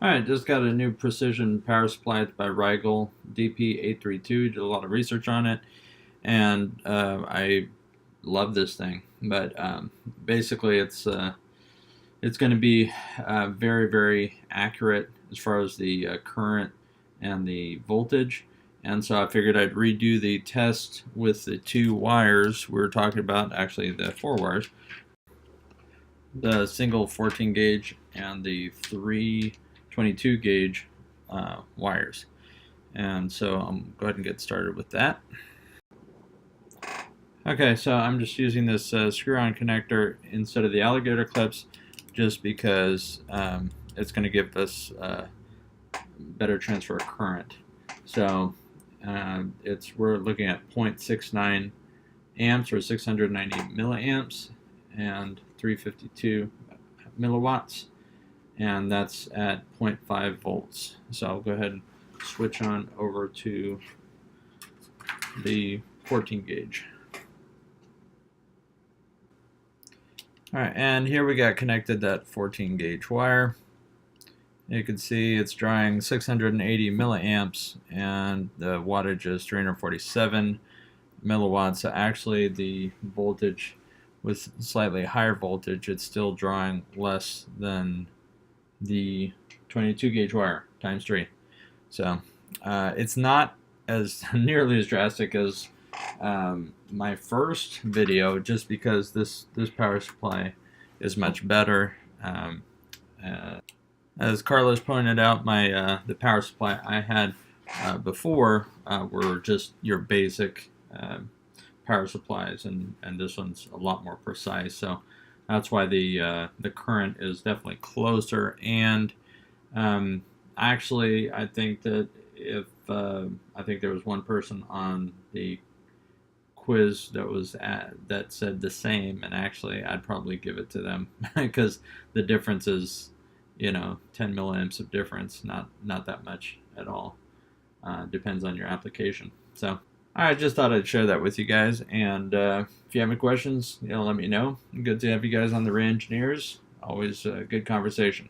Alright, just got a new precision power supply by Rigol DP832. Did a lot of research on it, and I love this thing. But basically, it's going to be very, very accurate as far as the current and the voltage. And so I figured I'd redo the test with the two wires we were talking about, actually the four wires, the single 14 gauge and the 322 gauge wires. And so I'm go ahead and get started with that. Okay, so I'm just using this screw-on connector instead of the alligator clips, just because it's going to give us better transfer of current. So we're looking at 0.69 amps or 690 milliamps and 352 milliwatts, and that's at 0.5 volts. So I'll go ahead and switch on over to the 14 gauge. Alright, and here we got connected that 14 gauge wire. You can see it's drawing 680 milliamps and the wattage is 347 milliwatts. So actually the voltage, with slightly higher voltage, it's still drawing less than the 22 gauge wire times 3. So it's not as nearly as drastic as my first video, just because this power supply is much better. As Carlos pointed out, the power supply I had before were just your basic power supplies, and this one's a lot more precise. So that's why the current is definitely closer. And actually, I think that if I think there was one person on the quiz that said the same, and actually I'd probably give it to them because the difference is, 10 milliamps of difference, not that much at all. Depends on your application. So I just thought I'd share that with you guys, and if you have any questions, let me know. Good to have you guys on the Re-Engineers. Always a good conversation.